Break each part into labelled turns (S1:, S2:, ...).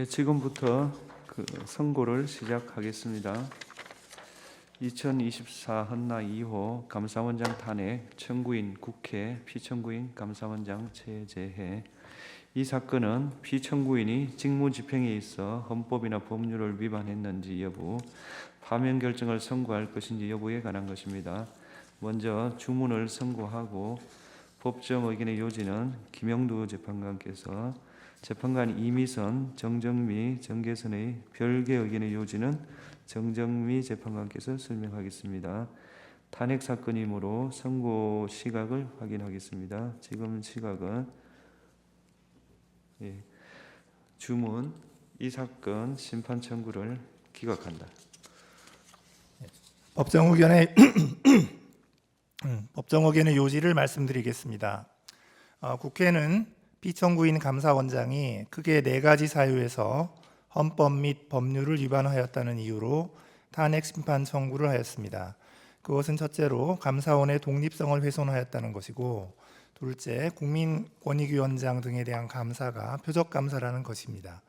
S1: 지금부터 선고를 시작하겠습니다. 2024 헌나 2호 감사원장 탄핵 청구인 국회 피청구인 감사원장 체제해. 이 사건은 피청구인이 직무집행에 있어 헌법이나 법률을 위반했는지 여부, 파면 결정을 선고할 것인지 여부에 관한 것입니다. 먼저 주문을 선고하고 법정 의견의 요지는 김영두 재판관께서, 재판관 이미선, 정정미, 정계선의 별개 의견의 요지는 정정미 재판관께서 설명하겠습니다. 탄핵 사건이므로 선고 시각을 확인하겠습니다. 지금 시각은 주문, 이 사건 심판 청구를 기각한다.
S2: 법정 의견의 요지를 말씀드리겠습니다. 국회는 피청구인 감사원장이 크게 4가지 사유에서 헌법 및 법률을 위반하였다는 이유로 탄핵 심판 청구를 하였습니다. 그것은 첫째로 감사원의 독립성을 훼손하였다는 것이고, 둘째, 국민권익위원장 등에 대한 감사가 표적감사라는 것입니다.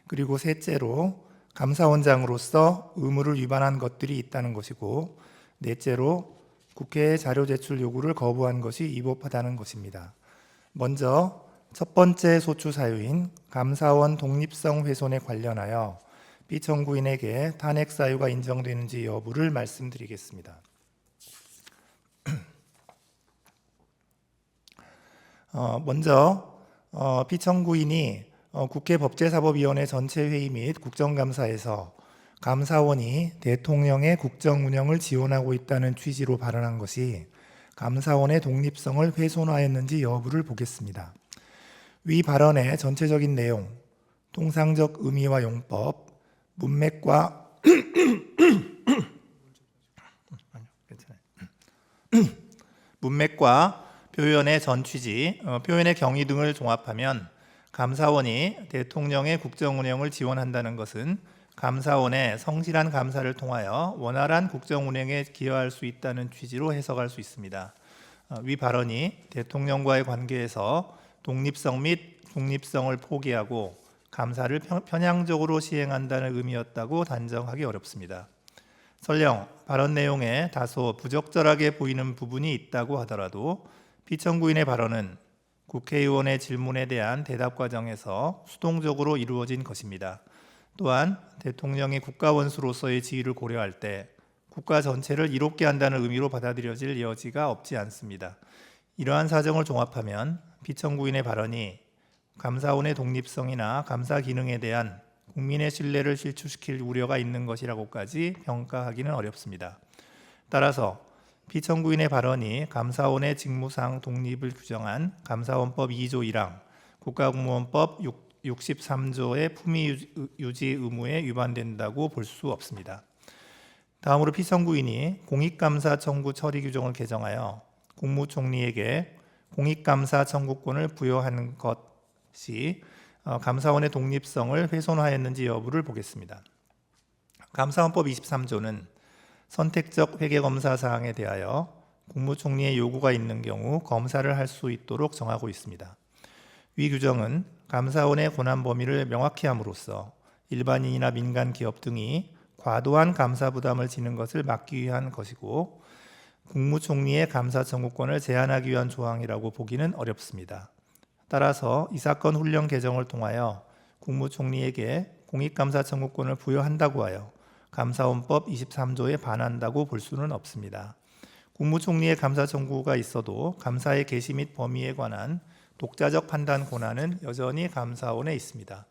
S2: 그리고 셋째로 감사원장으로서 의무를 위반한 것들이 있다는 것이고, 넷째로 국회의 자료 제출 요구를 거부한 것이 위법하다는 것입니다. 먼저 첫 번째 소추 사유인 감사원 독립성 훼손에 관련하여 피청구인에게 탄핵 사유가 인정되는지 여부를 말씀드리겠습니다. 먼저 피청구인이 국회 법제사법위원회 전체 회의 및 국정감사에서 감사원이 대통령의 국정 운영을 지원하고 있다는 취지로 발언한 것이 감사원의 독립성을 훼손하였는지 여부를 보겠습니다. 위 발언의 전체적인 내용, 통상적 의미와 용법, 문맥과 표현의 전 취지, 표현의 경위 등을 종합하면 감사원이 대통령의 국정 운영을 지원한다는 것은 감사원의 성실한 감사를 통하여 원활한 국정 운영에 기여할 수 있다는 취지로 해석할 수 있습니다. 위 발언이 대통령과의 관계에서 독립성 및 중립성을 포기하고 감사를 편향적으로 시행한다는 의미였다고 단정하기 어렵습니다. 설령 발언 내용에 다소 부적절하게 보이는 부분이 있다고 하더라도 피청구인의 발언은 국회의원의 질문에 대한 대답 과정에서 수동적으로 이루어진 것입니다. 또한 대통령이 국가원수로서의 지위를 고려할 때 국가 전체를 이롭게 한다는 의미로 받아들여질 여지가 없지 않습니다. 이러한 사정을 종합하면 피청구인의 발언이 감사원의 독립성이나 감사 기능에 대한 국민의 신뢰를 실추시킬 우려가 있는 것이라고까지 평가하기는 어렵습니다. 따라서 피청구인의 발언이 감사원의 직무상 독립을 규정한 감사원법 2조 1항, 국가공무원법 63조의 품위 유지 의무에 위반된다고 볼 수 없습니다. 다음으로 피청구인이 공익감사 청구 처리 규정을 개정하여 국무총리에게 공익감사 청구권을 부여하는 것이 감사원의 독립성을 훼손하였는지 여부를 보겠습니다. 감사원법 23조는 선택적 회계검사 사항에 대하여 국무총리의 요구가 있는 경우 검사를 할 수 있도록 정하고 있습니다. 위 규정은 감사원의 권한 범위를 명확히 함으로써 일반인이나 민간 기업 등이 과도한 감사 부담을 지는 것을 막기 위한 것이고, 국무총리의 감사 청구권을 제한하기 위한 조항이라고 보기는 어렵습니다. 따라서 이 사건 훈령 개정을 통하여 국무총리에게 공익감사 청구권을 부여한다고 하여 감사원법 23조에 반한다고 볼 수는 없습니다. 국무총리의 감사 청구가 있어도 감사의 개시 및 범위에 관한 독자적 판단 권한은 여전히 감사원에 있습니다.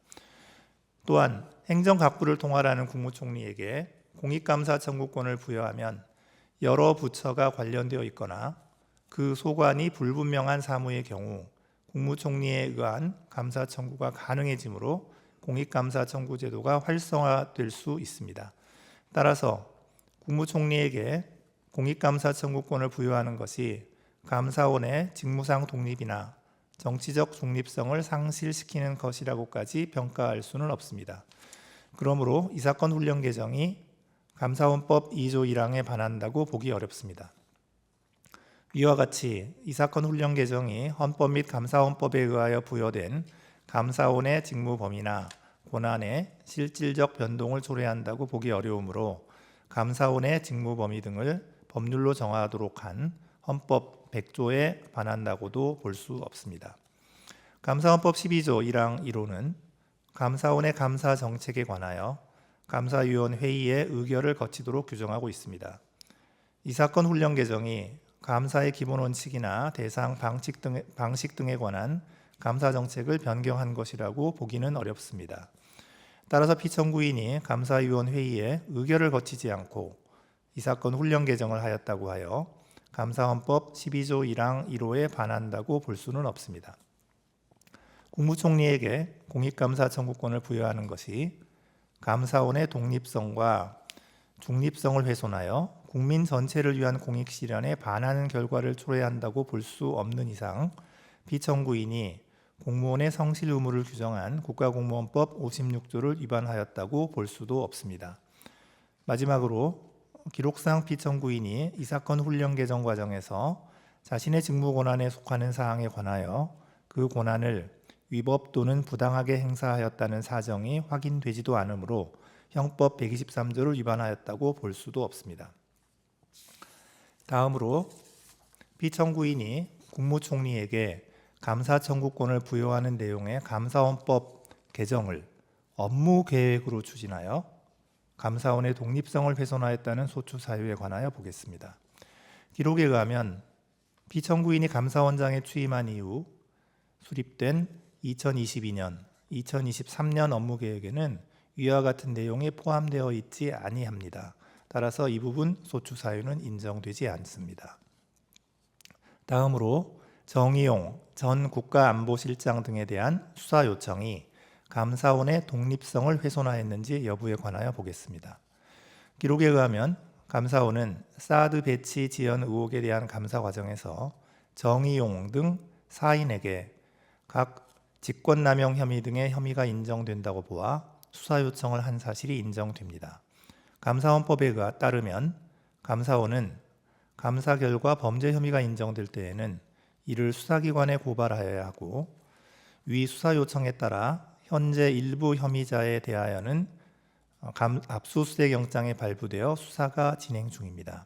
S2: 또한 행정각부를 통할하는 국무총리에게 공익감사 청구권을 부여하면 여러 부처가 관련되어 있거나 그 소관이 불분명한 사무의 경우 국무총리에 의한 감사 청구가 가능해지므로 공익감사 청구 제도가 활성화될 수 있습니다. 따라서 국무총리에게 공익감사 청구권을 부여하는 것이 감사원의 직무상 독립이나 정치적 중립성을 상실시키는 것이라고까지 평가할 수는 없습니다. 그러므로 이 사건 훈령 개정이 감사원법 2조 1항에 반한다고 보기 어렵습니다. 이와 같이 이 사건 훈령 개정이 헌법 및 감사원법에 의하여 부여된 감사원의 직무 범위나 권한의 실질적 변동을 초래한다고 보기 어려우므로 감사원의 직무 범위 등을 법률로 정하도록 한 헌법 100조에 반한다고도 볼 수 없습니다. 감사헌법 12조 1항 1호는 감사원의 감사 정책에 관하여 감사위원 회의의 의결을 거치도록 규정하고 있습니다. 이 사건 훈령 개정이 감사의 기본 원칙이나 대상 방식 등에 관한 감사 정책을 변경한 것이라고 보기는 어렵습니다. 따라서 피청구인이 감사위원 회의에 의결을 거치지 않고 이 사건 훈령 개정을 하였다고 하여 감사헌법 12조 1항 1호에 반한다고 볼 수는 없습니다. 국무총리에게 공익감사 청구권을 부여하는 것이 감사원의 독립성과 중립성을 훼손하여 국민 전체를 위한 공익 실현에 반하는 결과를 초래한다고 볼 수 없는 이상 피청구인이 공무원의 성실 의무를 규정한 국가공무원법 56조를 위반하였다고 볼 수도 없습니다. 마지막으로 기록상 피청구인이 이 사건 훈령 개정 과정에서 자신의 직무 권한에 속하는 사항에 관하여 그 권한을 위법 또는 부당하게 행사하였다는 사정이 확인되지도 않으므로 형법 123조를 위반하였다고 볼 수도 없습니다. 다음으로 피청구인이 국무총리에게 감사 청구권을 부여하는 내용의 감사헌법 개정을 업무 계획으로 추진하여 감사원의 독립성을 훼손하였다는 소추 사유에 관하여 보겠습니다. 기록에 의하면 피청구인이 감사원장에 취임한 이후 수립된 2022년, 2023년 업무 계획에는 위와 같은 내용이 포함되어 있지 아니합니다. 따라서 이 부분 소추 사유는 인정되지 않습니다. 다음으로 정의용 전 국가안보실장 등에 대한 수사 요청이 감사원의 독립성을 훼손하였는지 여부에 관하여 보겠습니다. 기록에 의하면 감사원은 사드 배치 지연 의혹에 대한 감사 과정에서 정의용 등 4인에게 각 직권남용 혐의 등의 혐의가 인정된다고 보아 수사 요청을 한 사실이 인정됩니다. 감사헌법에 따르면 감사원은 감사 결과 범죄 혐의가 인정될 때에는 이를 수사기관에 고발하여야 하고 위 수사 요청에 따라 현재 일부 혐의자에 대하여는 압수수색 영장이 발부되어 수사가 진행 중입니다.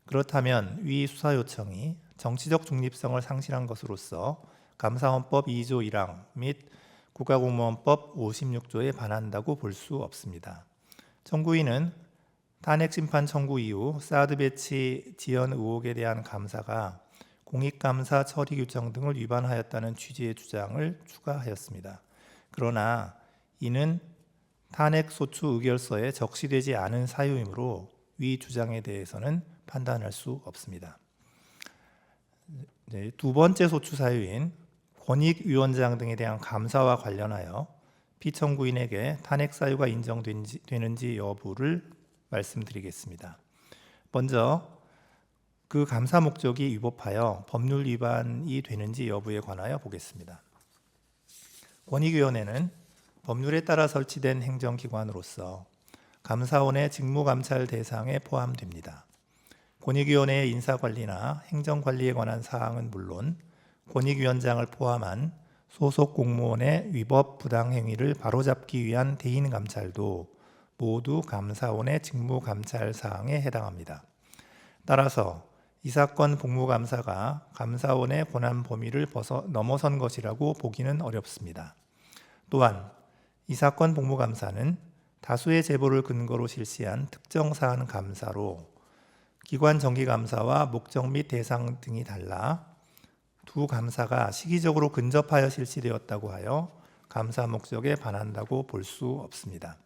S2: 그렇다면 위 수사 요청이 정치적 중립성을 상실한 것으로서 감사헌법 2조 1항 및 국가공무원법 56조에 반한다고 볼 수 없습니다. 청구인은 탄핵심판 청구 이후 사드 배치 지연 의혹에 대한 감사가 공익감사 처리 규정 등을 위반하였다는 취지의 주장을 추가하였습니다. 그러나 이는 탄핵소추 의결서에 적시되지 않은 사유이므로 위 주장에 대해서는 판단할 수 없습니다. 두 번째 소추 사유인 권익위원장 등에 대한 감사와 관련하여 피청구인에게 탄핵 사유가 인정되는지 여부를 말씀드리겠습니다. 먼저 그 감사 목적이 위법하여 법률 위반이 되는지 여부에 관하여 보겠습니다. 권익위원회는 법률에 따라 설치된 행정기관으로서 감사원의 직무감찰 대상에 포함됩니다. 권익위원회의 인사관리나 행정관리에 관한 사항은 물론 권익위원장을 포함한 소속 공무원의 위법 부당행위를 바로잡기 위한 대인감찰도 모두 감사원의 직무감찰 사항에 해당합니다. 따라서 이 사건 복무감사가 감사원의 권한 범위를 넘어선 것이라고 보기는 어렵습니다. 또한 이 사건 복무감사는 다수의 제보를 근거로 실시한 특정 사안 감사로 기관 정기감사와 목적 및 대상 등이 달라 두 감사가 시기적으로 근접하여 실시되었다고 하여 감사 목적에 반한다고 볼 수 없습니다.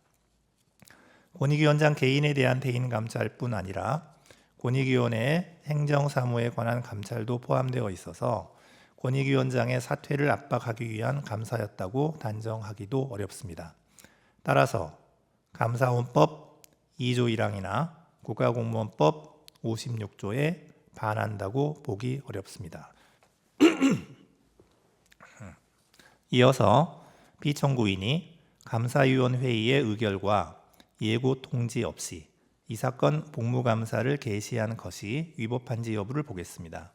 S2: 권익위원장 개인에 대한 대인 감찰뿐 아니라 권익위원회의 행정사무에 관한 감찰도 포함되어 있어서 권익위원장의 사퇴를 압박하기 위한 감사였다고 단정하기도 어렵습니다. 따라서 감사원법 2조 1항이나 국가공무원법 56조에 반한다고 보기 어렵습니다. 이어서 피청구인이 감사위원 회의의 의결과 예고 통지 없이 이 사건 복무감사를 개시한 것이 위법한지 여부를 보겠습니다.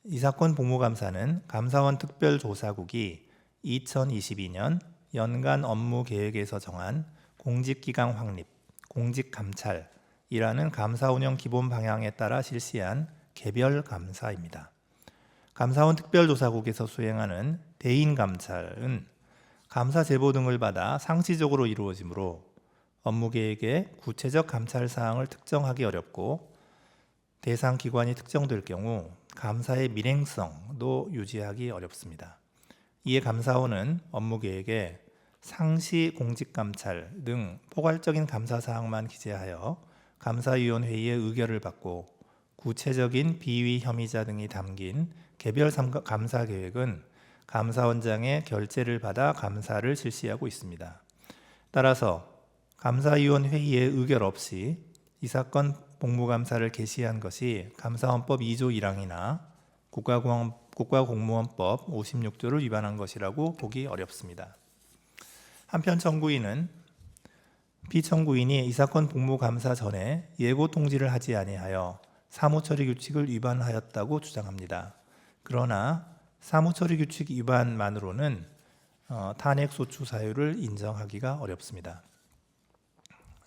S2: 이 사건 복무감사는 감사원 특별조사국이 2022년 연간 업무 계획에서 정한 공직기강 확립, 공직감찰이라는 감사 운영 기본 방향에 따라 실시한 개별 감사입니다. 감사원 특별조사국에서 수행하는 대인 감찰은 감사 제보 등을 받아 상시적으로 이루어지므로 업무 계획에 구체적 감찰 사항을 특정하기 어렵고 대상 기관이 특정될 경우 감사의 밀행성도 유지하기 어렵습니다. 이에 감사원은 업무 계획에 상시 공직감찰 등 포괄적인 감사 사항만 기재하여 감사위원회의의 의결을 받고 구체적인 비위 혐의자 등이 담긴 개별 감사 계획은 감사원장의 결재를 받아 감사를 실시하고 있습니다. 따라서 감사위원 회의의 의결 없이 이 사건 복무감사를 개시한 것이 감사원법 2조 1항이나 국가공무원법 56조를 위반한 것이라고 보기 어렵습니다. 한편 청구인은 피청구인이 이 사건 복무감사 전에 예고 통지를 하지 아니하여 사무처리 규칙을 위반하였다고 주장합니다. 그러나 사무처리 규칙 위반만으로는 탄핵소추 사유를 인정하기가 어렵습니다.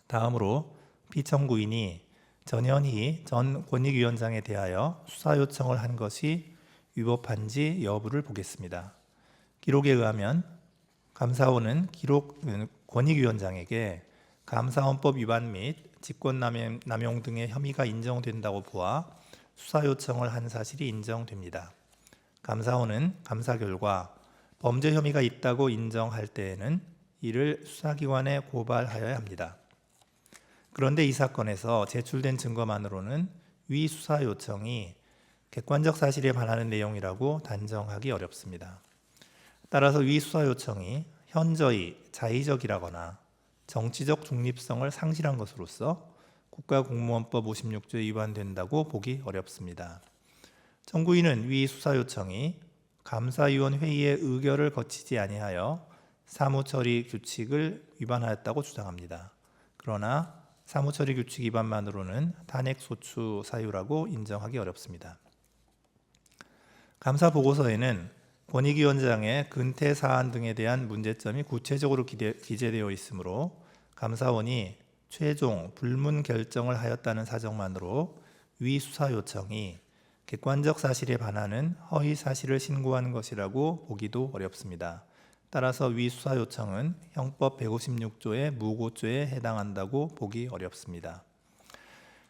S2: 다음으로 피청구인이 전현희 전 권익위원장에 대하여 수사 요청을 한 것이 위법한지 여부를 보겠습니다. 기록에 의하면 감사원은 권익위원장에게 감사원법 위반 및 직권남용 등의 혐의가 인정된다고 보아 수사 요청을 한 사실이 인정됩니다. 감사원은 감사 결과 범죄 혐의가 있다고 인정할 때에는 이를 수사기관에 고발하여야 합니다. 그런데 이 사건에서 제출된 증거만으로는 위 수사 요청이 객관적 사실에 반하는 내용이라고 단정하기 어렵습니다. 따라서 위 수사 요청이 현저히 자의적이라거나 정치적 중립성을 상실한 것으로서 국가공무원법 56조에 위반된다고 보기 어렵습니다. 청구인은 위 수사 요청이 감사위원 회의의 의결을 거치지 아니하여 사무처리 규칙을 위반하였다고 주장합니다. 그러나 사무처리 규칙 위반만으로는 탄핵소추 사유라고 인정하기 어렵습니다. 감사 보고서에는 권익위원장의 근태 사안 등에 대한 문제점이 구체적으로 기재되어 있으므로 감사원이 최종 불문 결정을 하였다는 사정만으로 위 수사 요청이 객관적 사실에 반하는 허위 사실을 신고한 것이라고 보기도 어렵습니다. 따라서 위 수사 요청은 형법 156조의 무고죄에 해당한다고 보기 어렵습니다.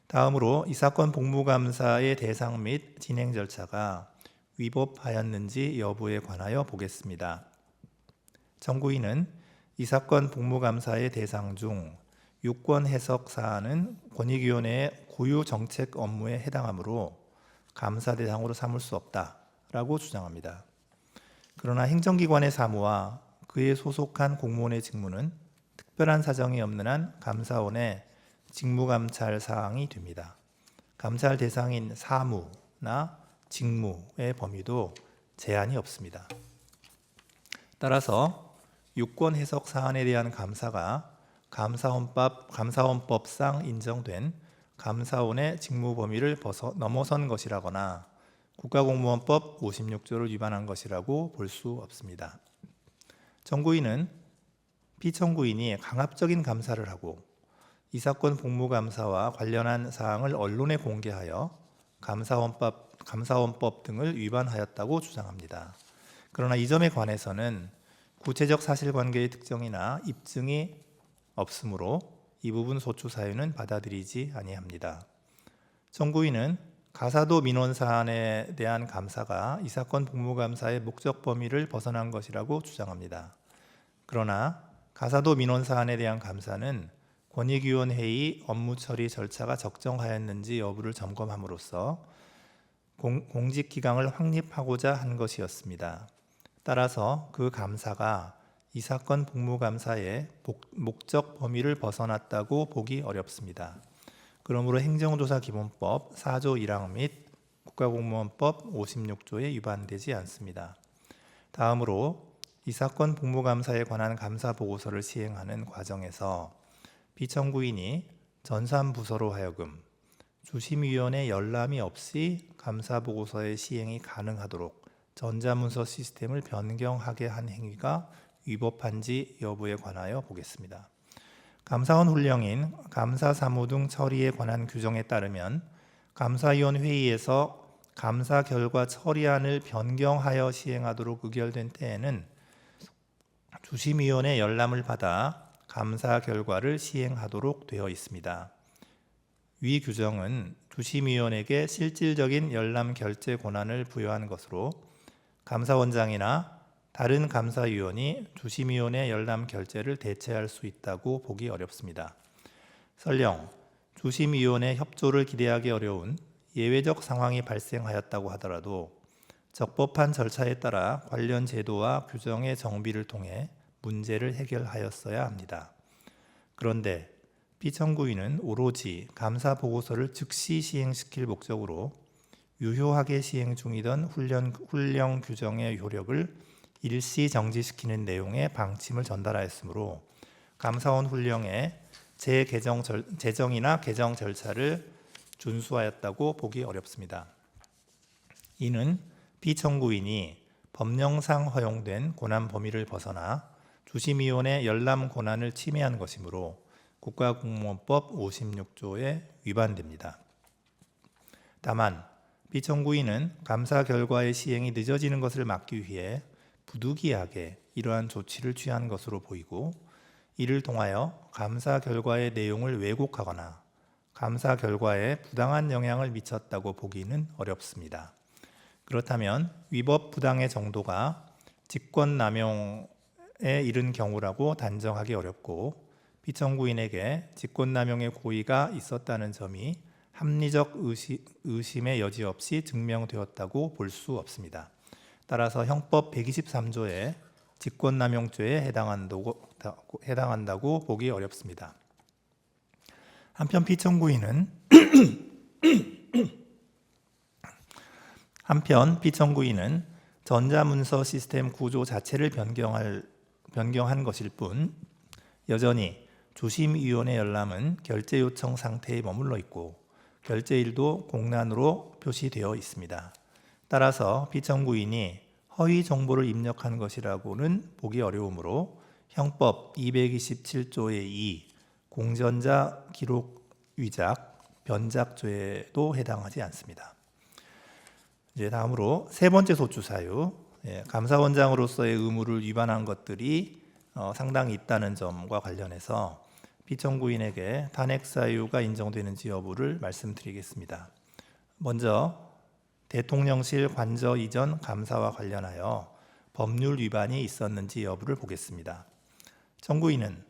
S2: 다음으로 이 사건 복무감사의 대상 및 진행 절차가 위법하였는지 여부에 관하여 보겠습니다. 청구인은 이 사건 복무감사의 대상 중 유권 해석 사안은 권익위원회의 고유 정책 업무에 해당하므로 감사 대상으로 삼을 수 없다라고 주장합니다. 그러나 행정기관의 사무와 그에 소속한 공무원의 직무는 특별한 사정이 없는 한 감사원의 직무감찰 사항이 됩니다. 감찰 대상인 사무나 직무의 범위도 제한이 없습니다. 따라서 유권 해석 사안에 대한 감사가 감사원법상 인정된 감사원의 직무 범위를 넘어선 것이라거나 국가공무원법 56조를 위반한 것이라고 볼 수 없습니다. 청구인은 피청구인이 강압적인 감사를 하고 이 사건 복무감사와 관련한 사항을 언론에 공개하여 감사원법 등을 위반하였다고 주장합니다. 그러나 이 점에 관해서는 구체적 사실관계의 특정이나 입증이 없으므로 이 부분 소추 사유는 받아들이지 아니합니다. 청구인은 가사도 민원 사안에 대한 감사가 이 사건 복무감사의 목적 범위를 벗어난 것이라고 주장합니다. 그러나 가사도 민원 사안에 대한 감사는 권익위원회의 업무 처리 절차가 적정하였는지 여부를 점검함으로써 공직기강을 확립하고자 한 것이었습니다. 따라서 그 감사가 이 사건 복무감사의 목적 범위를 벗어났다고 보기 어렵습니다. 그러므로 행정조사기본법 4조 1항 및 국가공무원법 56조에 위반되지 않습니다. 다음으로 이 사건 복무감사에 관한 감사보고서를 시행하는 과정에서 피청구인이 전산부서로 하여금 주심위원회 열람이 없이 감사보고서의 시행이 가능하도록 전자문서 시스템을 변경하게 한 행위가 위법한지 여부에 관하여 보겠습니다. 감사원 훈령인 감사사무 등 처리에 관한 규정에 따르면 감사위원 회의에서 감사 결과 처리안을 변경하여 시행하도록 의결된 때에는 주심위원회 열람을 받아 감사 결과를 시행하도록 되어 있습니다. 위 규정은 주심위원에게 실질적인 열람 결재 권한을 부여한 것으로 감사원장이나 다른 감사위원이 주심위원회 열람 결재를 대체할 수 있다고 보기 어렵습니다. 설령 주심위원회 협조를 기대하기 어려운 예외적 상황이 발생하였다고 하더라도 적법한 절차에 따라 관련 제도와 규정의 정비를 통해 문제를 해결하였어야 합니다. 그런데 피청구인은 오로지 감사 보고서를 즉시 시행시킬 목적으로 유효하게 시행 중이던 훈령 규정의 효력을 일시 정지시키는 내용의 방침을 전달하였으므로 감사원 훈령의 제정이나 개정 절차를 준수하였다고 보기 어렵습니다. 이는 피청구인이 법령상 허용된 권한 범위를 벗어나 주심위원회 열람 권한을 침해한 것이므로 국가공무원법 56조에 위반됩니다. 다만 피청구인은 감사 결과의 시행이 늦어지는 것을 막기 위해 부득이하게 이러한 조치를 취한 것으로 보이고 이를 통하여 감사 결과의 내용을 왜곡하거나 감사 결과에 부당한 영향을 미쳤다고 보기는 어렵습니다. 그렇다면 위법 부당의 정도가 직권남용에 이른 경우라고 단정하기 어렵고 피청구인에게 직권남용의 고의가 있었다는 점이 합리적 의심의 여지 없이 증명되었다고 볼 수 없습니다. 따라서 형법 123조의 직권남용죄에 해당한다고 보기 어렵습니다. 한편 피청구인은 전자문서 시스템 구조 자체를 변경한 것일 뿐 여전히 주심위원회 열람은 결재 요청 상태에 머물러 있고 결재일도 공란으로 표시되어 있습니다. 따라서 피청구인이 허위 정보를 입력한 것이라고는 보기 어려우므로 형법 227조의 2 공전자 기록 위작 변작죄에도 해당하지 않습니다. 이제 다음으로 세 번째 소추 사유, 감사원장으로서의 의무를 위반한 것들이 상당히 있다는 점과 관련해서 피청구인에게 탄핵 사유가 인정되는지 여부를 말씀드리겠습니다. 먼저 대통령실 관저 이전 감사와 관련하여 법률 위반이 있었는지 여부를 보겠습니다. 청구인은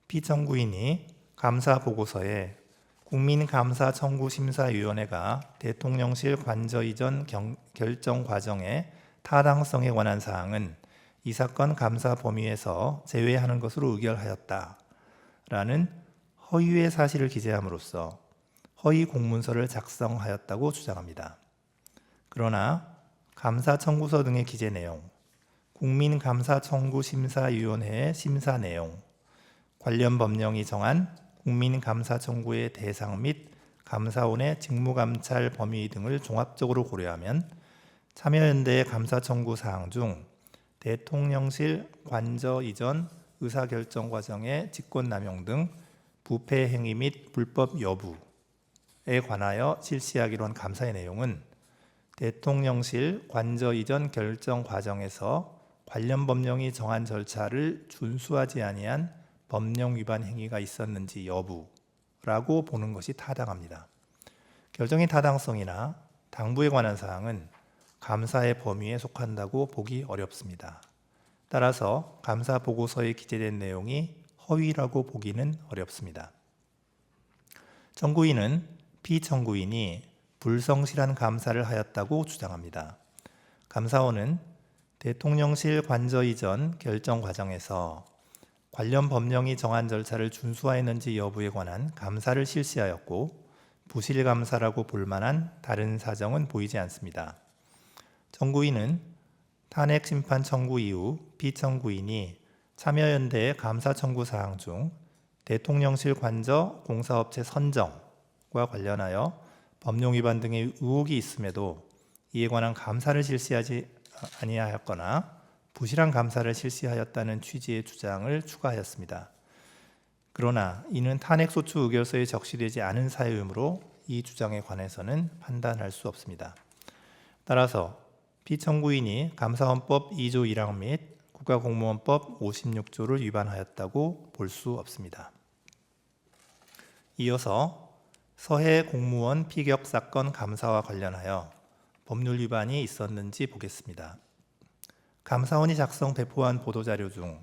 S2: 피청구인이 감사 보고서에 국민감사청구심사위원회가 대통령실 관저 이전 결정 과정의 타당성에 관한 사항은 이 사건 감사 범위에서 제외하는 것으로 의결하였다라는 허위의 사실을 기재함으로써 허위 공문서를 작성하였다고 주장합니다. 그러나 감사 청구서 등의 기재 내용, 국민감사청구심사위원회의 심사 내용, 관련 법령이 정한 국민감사 청구의 대상 및 감사원의 직무감찰 범위 등을 종합적으로 고려하면 참여연대의 감사 청구 사항 중 대통령실 관저 이전 의사결정 과정의 직권남용 등 부패 행위 및 불법 여부에 관하여 실시하기로 한 감사의 내용은 대통령실 관저 이전 결정 과정에서 관련 법령이 정한 절차를 준수하지 아니한 법령 위반 행위가 있었는지 여부라고 보는 것이 타당합니다. 결정의 타당성이나 당부에 관한 사항은 감사의 범위에 속한다고 보기 어렵습니다. 따라서 감사 보고서에 기재된 내용이 허위라고 보기는 어렵습니다. 청구인은 피청구인이 불성실한 감사를 하였다고 주장합니다. 감사원은 대통령실 관저 이전 결정 과정에서 관련 법령이 정한 절차를 준수하였는지 여부에 관한 감사를 실시하였고 부실 감사라고 볼 만한 다른 사정은 보이지 않습니다. 청구인은 탄핵 심판 청구 이후 피청구인이 참여연대의 감사 청구 사항 중 대통령실 관저 공사업체 선정과 관련하여 법령 위반 등의 의혹이 있음에도 이에 관한 감사를 실시하지 아니하였거나 부실한 감사를 실시하였다는 취지의 주장을 추가하였습니다. 그러나 이는 탄핵소추 의결서에 적시되지 않은 사유이므로 이 주장에 관해서는 판단할 수 없습니다. 따라서 피청구인이 감사원법 2조 1항 및 국가공무원법 56조를 위반하였다고 볼 수 없습니다. 이어서 서해 공무원 피격 사건 감사와 관련하여 법률 위반이 있었는지 보겠습니다. 감사원이 작성 배포한 보도자료 중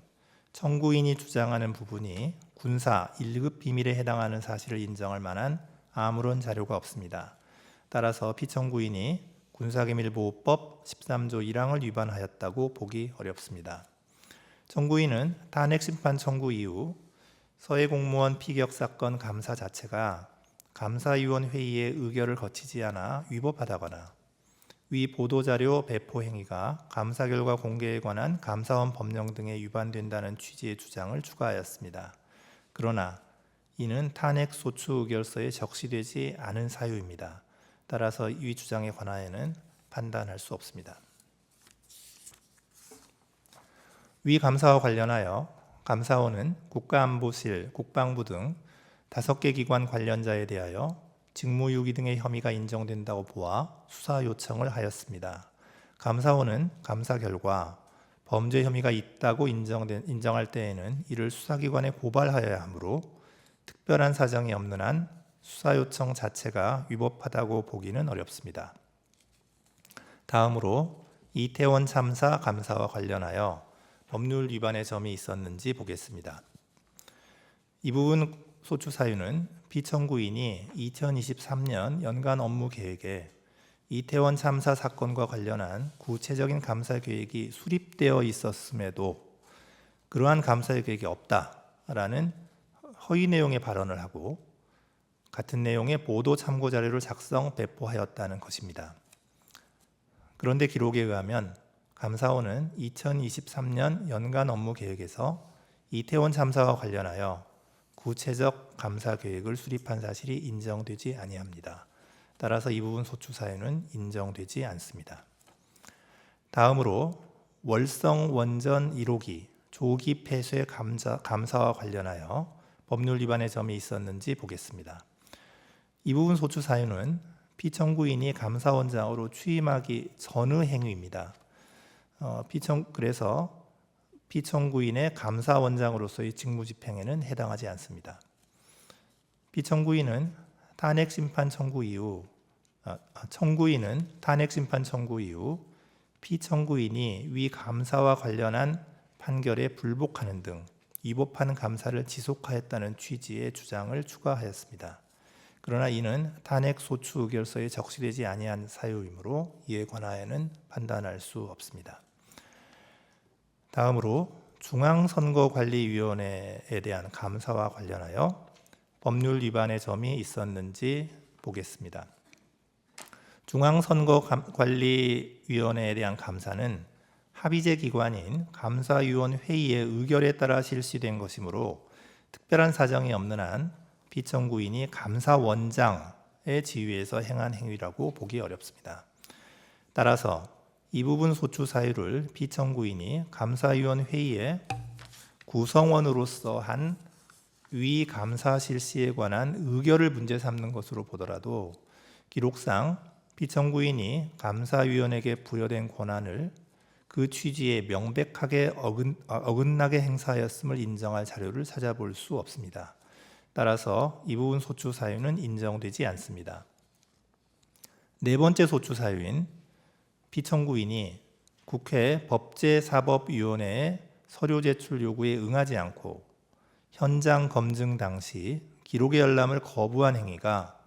S2: 청구인이 주장하는 부분이 군사 1급 비밀에 해당하는 사실을 인정할 만한 아무런 자료가 없습니다. 따라서 피청구인이 군사기밀보호법 13조 1항을 위반하였다고 보기 어렵습니다. 청구인은 탄핵심판 청구 이후 서해공무원 피격 사건 감사 자체가 감사위원회의의 의결을 거치지 않아 위법하다거나 위 보도자료 배포 행위가 감사 결과 공개에 관한 감사원 법령 등에 위반된다는 취지의 주장을 추가하였습니다. 그러나 이는 탄핵 소추 의결서에 적시되지 않은 사유입니다. 따라서 이 주장에 관하여는 판단할 수 없습니다. 위 감사와 관련하여 감사원은 국가안보실, 국방부 등 5개 기관 관련자에 대하여 직무유기 등의 혐의가 인정된다고 보아 수사 요청을 하였습니다. 감사원은 감사 결과 범죄 혐의가 있다고 인정할 때에는 이를 수사기관에 고발하여야 하므로 특별한 사정이 없는 한 수사 요청 자체가 위법하다고 보기는 어렵습니다. 다음으로 이태원 참사 감사와 관련하여 법률 위반의 점이 있었는지 보겠습니다. 이 부분 소추 사유는 피청구인이 2023년 연간 업무 계획에 이태원 참사 사건과 관련한 구체적인 감사 계획이 수립되어 있었음에도 그러한 감사 계획이 없다라는 허위 내용의 발언을 하고 같은 내용의 보도 참고 자료를 작성 배포하였다는 것입니다. 그런데 기록에 의하면 감사원은 2023년 연간 업무 계획에서 이태원 참사와 관련하여 구체적 감사 계획을 수립한 사실이 인정되지 아니합니다. 따라서 이 부분 소추 사유는 인정되지 않습니다. 다음으로 월성 원전 1호기 조기 폐쇄 감사와 관련하여 법률 위반의 점이 있었는지 보겠습니다. 이 부분 소추 사유는 피청구인이 감사원장으로 취임하기 전의 행위입니다. 그래서 피청구인의 감사원장으로서의 직무집행에는 해당하지 않습니다. 피청구인은 탄핵심판 청구 이후 청구인은 탄핵심판 청구 이후 피청구인이 위 감사와 관련한 판결에 불복하는 등 위법한 감사를 지속하였다는 취지의 주장을 추가하였습니다. 그러나 이는 탄핵 소추 의결서에 적시되지 아니한 사유이므로 이에 관하여는 판단할 수 없습니다. 다음으로 중앙선거관리위원회에 대한 감사와 관련하여 법률 위반의 점이 있었는지 보겠습니다. 중앙선거관리위원회에 대한 감사는 합의제 기관인 감사위원회의의 의결에 따라 실시된 것이므로 특별한 사정이 없는 한 피청구인이 감사원장의 지위에서 행한 행위라고 보기 어렵습니다. 따라서 이 부분 소추 사유를 피청구인이 감사위원회의의 구성원으로서 한 위 감사 실시에 관한 의결을 문제 삼는 것으로 보더라도 기록상 피청구인이 감사위원에게 부여된 권한을 그 취지에 명백하게 어긋나게 행사하였음을 인정할 자료를 찾아볼 수 없습니다. 따라서 이 부분 소추 사유는 인정되지 않습니다. 네 번째 소추 사유인 피청구인이 국회 법제사법위원회의 서류 제출 요구에 응하지 않고 현장 검증 당시 기록의 열람을 거부한 행위가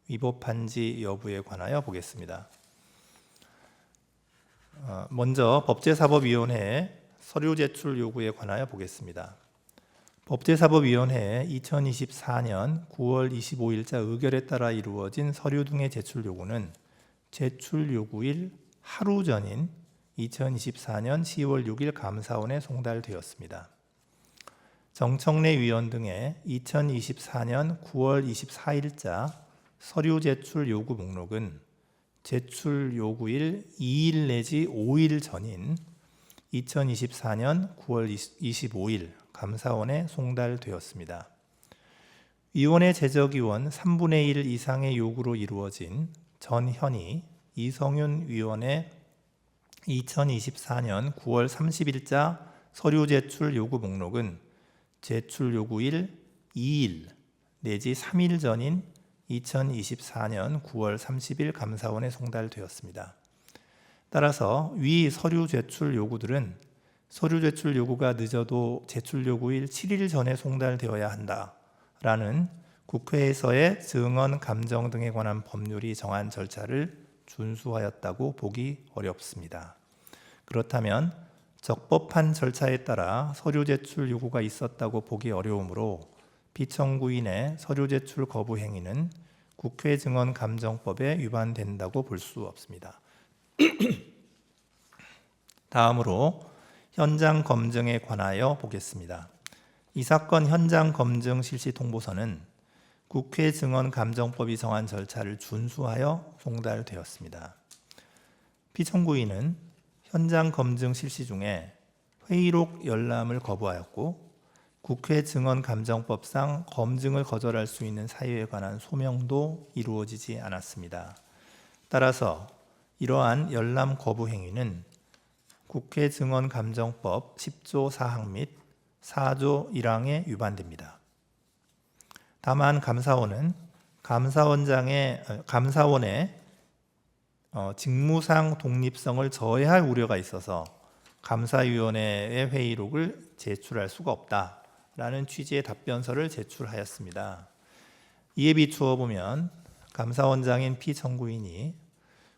S2: 위법한지 여부에 관하여 보겠습니다. 먼저 법제사법위원회의 서류 제출 요구에 관하여 보겠습니다. 법제사법위원회의 2024년 9월 25일자 의결에 따라 이루어진 서류 등의 제출 요구는 제출 요구일 하루 전인 2024년 10월 6일 감사원에 송달되었습니다. 정청래 위원 등의 2024년 9월 24일자 서류 제출 요구 목록은 제출 요구일 2일 내지 5일 전인 2024년 9월 25일 감사원에 송달되었습니다. 위원회 제적위원 3분의 1 이상의 요구로 이루어진 전현희, 이성윤 위원의 2024년 9월 30일자 서류 제출 요구 목록은 제출 요구일 2일 내지 3일 전인 2024년 9월 30일 감사원에 송달되었습니다. 따라서 위 서류 제출 요구들은 서류 제출 요구가 늦어도 제출 요구일 7일 전에 송달되어야 한다라는 국회에서의 증언 감정 등에 관한 법률이 정한 절차를 준수하였다고 보기 어렵습니다. 그렇다면 적법한 절차에 따라 서류 제출 요구가 있었다고 보기 어려우므로 피청구인의 서류 제출 거부 행위는 국회 증언 감정법에 위반된다고 볼 수 없습니다. 다음으로 현장 검증에 관하여 보겠습니다. 이 사건 현장 검증 실시 통보서는 국회 증언 감정법이 정한 절차를 준수하여 송달되었습니다. 피청구인은 현장 검증 실시 중에 회의록 열람을 거부하였고 국회 증언 감정법상 검증을 거절할 수 있는 사유에 관한 소명도 이루어지지 않았습니다. 따라서 이러한 열람 거부 행위는 국회 증언 감정법 10조 4항 및 4조 1항에 위반됩니다. 다만 감사원은 감사원의 직무상 독립성을 저해할 우려가 있어서 감사위원회의 회의록을 제출할 수가 없다라는 취지의 답변서를 제출하였습니다. 이에 비추어 보면 감사원장인 피청구인이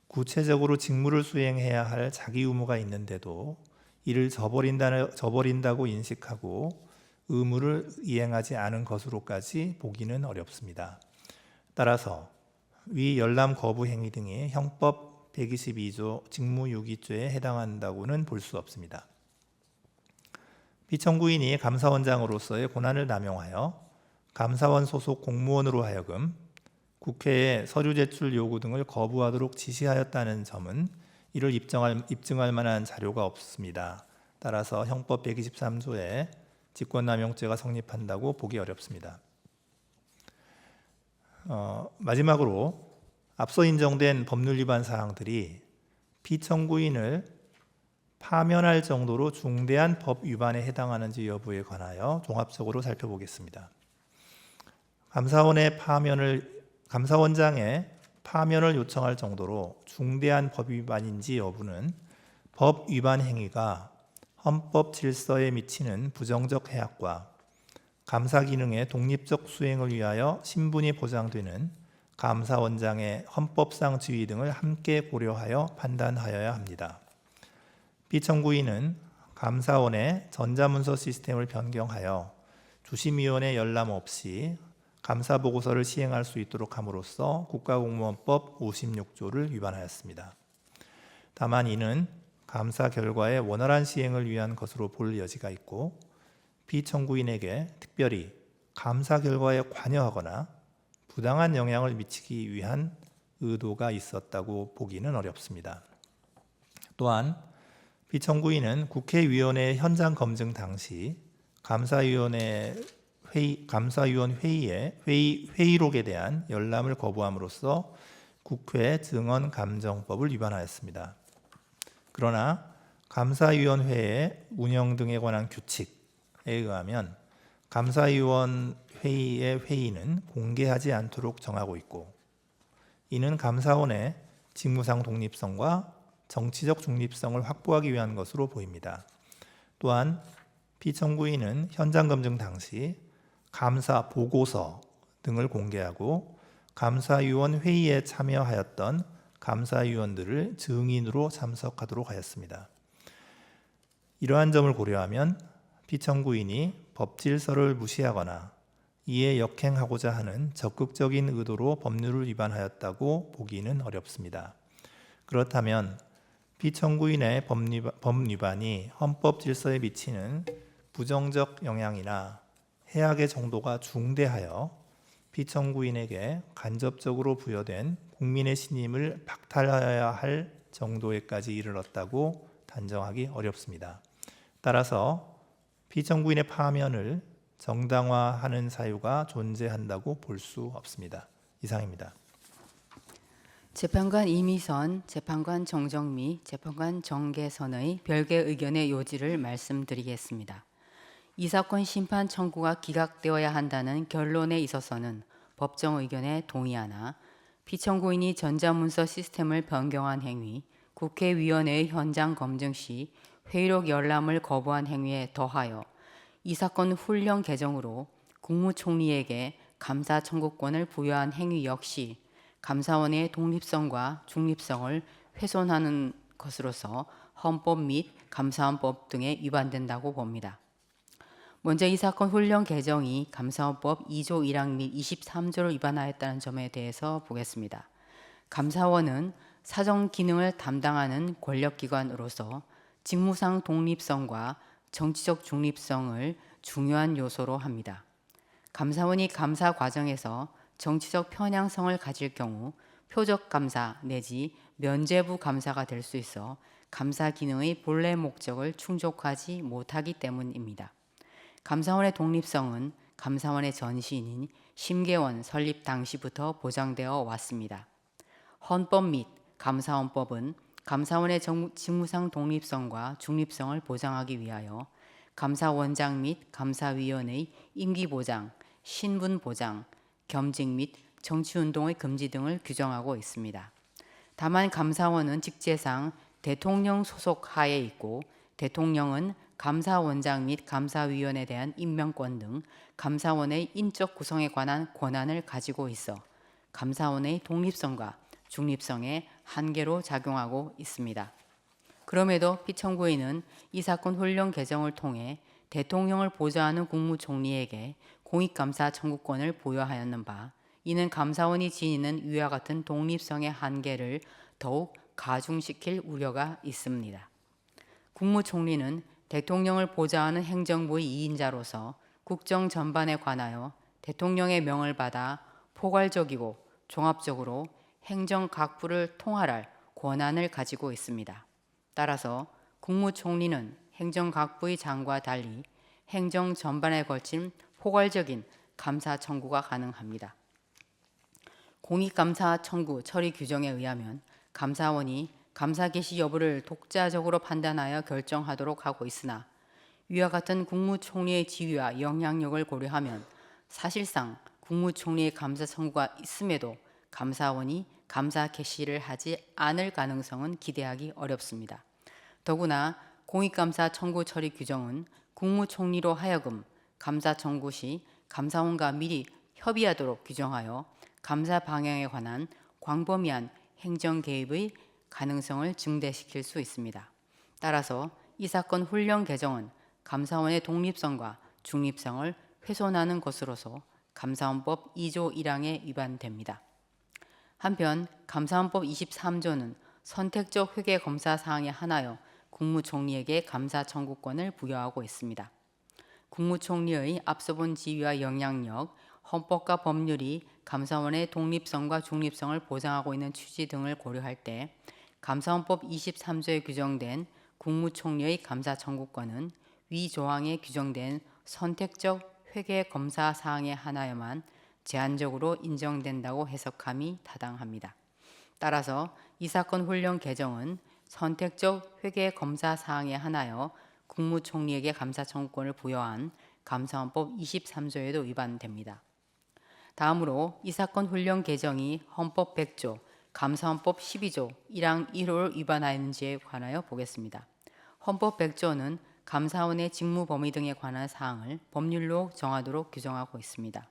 S2: 구체적으로 직무를 수행해야 할 자기 의무가 있는데도 이를 저버린다고 인식하고 의무를 이행하지 않은 것으로까지 보기는 어렵습니다. 따라서 위 열람 거부 행위 등이 형법 122조 직무유기죄에 해당한다고는 볼 수 없습니다. 피청구인이 감사원장으로서의 권한을 남용하여 감사원 소속 공무원으로 하여금 국회에 서류 제출 요구 등을 거부하도록 지시하였다는 점은 이를 입증할 만한 자료가 없습니다. 따라서 형법 123조에 직권남용죄가 성립한다고 보기 어렵습니다. 마지막으로 앞서 인정된 법률 위반 사항들이 피청구인을 파면할 정도로 중대한 법 위반에 해당하는지 여부에 관하여 종합적으로 살펴보겠습니다. 감사원장의 파면을 요청할 정도로 중대한 법 위반인지 여부는 법 위반 행위가 헌법 질서에 미치는 부정적 해악과 감사 기능의 독립적 수행을 위하여 신분이 보장되는 감사원장의 헌법상 지위 등을 함께 고려하여 판단하여야 합니다. 피청구인은 감사원의 전자문서 시스템을 변경하여 주심위원회 열람 없이 감사보고서를 시행할 수 있도록 함으로써 국가공무원법 56조를 위반하였습니다. 다만 이는 감사 결과의 원활한 시행을 위한 것으로 볼 여지가 있고 피청구인에게 특별히 감사 결과에 관여하거나 부당한 영향을 미치기 위한 의도가 있었다고 보기는 어렵습니다. 또한 피청구인은 국회위원회 현장 검증 당시 감사위원 회의의 회의록에 대한 열람을 거부함으로써 국회 증언 감정법을 위반하였습니다. 그러나 감사위원회의 운영 등에 관한 규칙에 의하면 감사위원 회의의 회의는 공개하지 않도록 정하고 있고 이는 감사원의 직무상 독립성과 정치적 중립성을 확보하기 위한 것으로 보입니다. 또한 피청구인은 현장 검증 당시 감사 보고서 등을 공개하고 감사위원 회의에 참여하였던 감사위원들을 증인으로 참석하도록 하였습니다. 이러한 점을 고려하면 피청구인이 법질서를 무시하거나 이에 역행하고자 하는 적극적인 의도로 법률을 위반하였다고 보기는 어렵습니다. 그렇다면 피청구인의 법 위반이 헌법 질서에 미치는 부정적 영향이나 해악의 정도가 중대하여 피청구인에게 간접적으로 부여된 국민의 신임을 박탈하여야 할 정도에까지 이르렀다고 단정하기 어렵습니다. 따라서 피청구인의 파면을 정당화하는 사유가 존재한다고 볼 수 없습니다. 이상입니다.
S3: 재판관 이미선, 재판관 정정미, 재판관 정계선의 별개 의견의 요지를 말씀드리겠습니다. 이 사건 심판 청구가 기각되어야 한다는 결론에 있어서는 법정 의견에 동의하나 피청구인이 전자문서 시스템을 변경한 행위, 국회위원회의 현장 검증 시 회의록 열람을 거부한 행위에 더하여 이 사건 훈령 개정으로 국무총리에게 감사 청구권을 부여한 행위 역시 감사원의 독립성과 중립성을 훼손하는 것으로서 헌법 및 감사원법 등에 위반된다고 봅니다. 먼저 이 사건 훈령 개정이 감사원법 2조 1항 및 23조를 위반하였다는 점에 대해서 보겠습니다. 감사원은 사정 기능을 담당하는 권력기관으로서 직무상 독립성과 정치적 중립성을 중요한 요소로 합니다. 감사원이 감사 과정에서 정치적 편향성을 가질 경우 표적 감사 내지 면죄부 감사가 될 수 있어 감사 기능의 본래 목적을 충족하지 못하기 때문입니다. 감사원의 독립성은 감사원의 전신인 심계원 설립 당시부터 보장되어 왔습니다. 헌법 및 감사원법은 감사원의 직무상 독립성과 중립성을 보장하기 위하여 감사원장 및 감사위원의 임기 보장, 신분 보장, 겸직 및 정치운동의 금지 등을 규정하고 있습니다. 다만 감사원은 직제상 대통령 소속 하에 있고 대통령은 감사원장 및 감사위원에 대한 임명권 등 감사원의 인적 구성에 관한 권한을 가지고 있어 감사원의 독립성과 중립성에 한계로 작용하고 있습니다. 그럼에도 피청구인은 이 사건 훈령 개정을 통해 대통령을 보좌하는 국무총리에게 공익감사 청구권을 부여하였는 바 이는 감사원이 지니는 위와 같은 독립성의 한계를 더욱 가중시킬 우려가 있습니다. 국무총리는 대통령을 보좌하는 행정부의 2인자로서 국정 전반에 관하여 대통령의 명을 받아 포괄적이고 종합적으로 행정 각부를 통할할 권한을 가지고 있습니다. 따라서 국무총리는 행정 각부의 장과 달리 행정 전반에 걸친 포괄적인 감사 청구가 가능합니다. 공익감사 청구 처리 규정에 의하면 감사원이 감사 개시 여부를 독자적으로 판단하여 결정하도록 하고 있으나 위와 같은 국무총리의 지위와 영향력을 고려하면 사실상 국무총리의 감사 청구가 있음에도 감사원이 감사 개시를 하지 않을 가능성은 기대하기 어렵습니다. 더구나 공익감사 청구 처리 규정은 국무총리로 하여금 감사 청구 시 감사원과 미리 협의하도록 규정하여 감사 방향에 관한 광범위한 행정 개입의 가능성을 증대시킬 수 있습니다. 따라서 이 사건 훈령 개정은 감사원의 독립성과 중립성을 훼손하는 것으로서 감사원법 2조 1항에 위반됩니다. 한편 감사원법 23조는 선택적 회계 검사 사항에 한하여 국무총리에게 감사 청구권을 부여하고 있습니다. 국무총리의 앞서 본 지위와 영향력, 헌법과 법률이 감사원의 독립성과 중립성을 보장하고 있는 취지 등을 고려할 때 감사원법 23조에 규정된 국무총리의 감사 청구권은 위 조항에 규정된 선택적 회계 검사 사항에 한하여만 제한적으로 인정된다고 해석함이 타당합니다. 따라서 이 사건 훈령 개정은 선택적 회계 검사 사항에 한하여 국무총리에게 감사 청구권을 부여한 감사원법 23조에도 위반됩니다. 다음으로 이 사건 훈령 개정이 헌법 100조, 감사원법 12조 1항 1호를 위반하였는지에 관하여 보겠습니다. 헌법 100조는 감사원의 직무 범위 등에 관한 사항을 법률로 정하도록 규정하고 있습니다.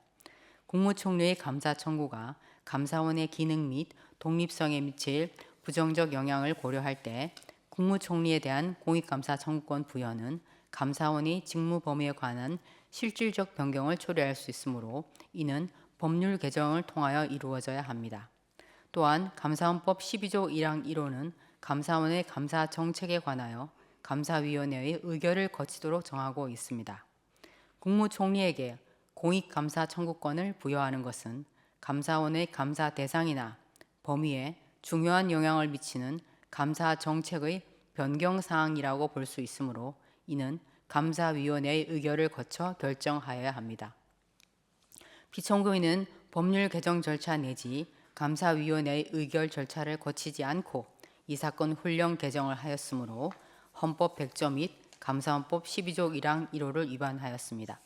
S3: 국무총리의 감사 청구가 감사원의 기능 및 독립성에 미칠 부정적 영향을 고려할 때 국무총리에 대한 공익감사 청구권 부여는 감사원이 직무 범위에 관한 실질적 변경을 초래할 수 있으므로 이는 법률 개정을 통하여 이루어져야 합니다. 또한 감사원법 12조 1항 1호는 감사원의 감사 정책에 관하여 감사위원회의 의결을 거치도록 정하고 있습니다. 국무총리에게 공익감사 청구권을 부여하는 것은 감사원의 감사 대상이나 범위에 중요한 영향을 미치는 감사 정책의 변경 사항이라고 볼 수 있으므로 이는 감사위원회의 의결을 거쳐 결정하여야 합니다. 피청구인은 법률 개정 절차 내지 감사위원회의 의결 절차를 거치지 않고 이 사건 훈령 개정을 하였으므로 헌법 100조 및 감사헌법 12조 1항 1호를 위반하였습니다.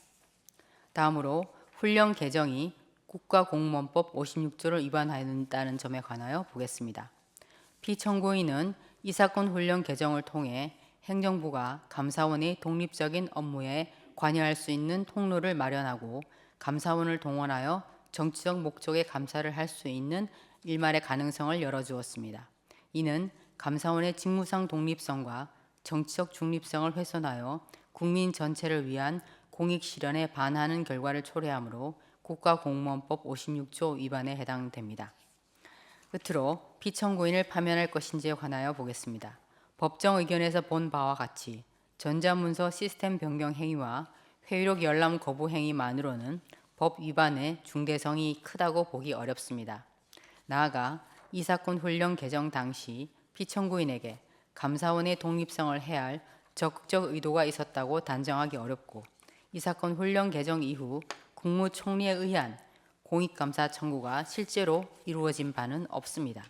S3: 다음으로 훈령 개정이 국가공무원법 56조를 위반하였다는 점에 관하여 보겠습니다. 피청구인은 이 사건 훈령 개정을 통해 행정부가 감사원의 독립적인 업무에 관여할 수 있는 통로를 마련하고 감사원을 동원하여 정치적 목적의 감사를 할 수 있는 일말의 가능성을 열어주었습니다. 이는 감사원의 직무상 독립성과 정치적 중립성을 훼손하여 국민 전체를 위한 공익 실현에 반하는 결과를 초래하므로 국가공무원법 56조 위반에 해당됩니다. 끝으로 피청구인을 파면할 것인지에 관하여 보겠습니다. 법정 의견에서 본 바와 같이 전자문서 시스템 변경 행위와 회의록 열람 거부 행위만으로는 법 위반의 중대성이 크다고 보기 어렵습니다. 나아가 이 사건 훈령 개정 당시 피청구인에게 감사원의 독립성을 해할 적극적 의도가 있었다고 단정하기 어렵고 이 사건 훈령 개정 이후 국무총리에 의한 공익감사 청구가 실제로 이루어진 바는 없습니다.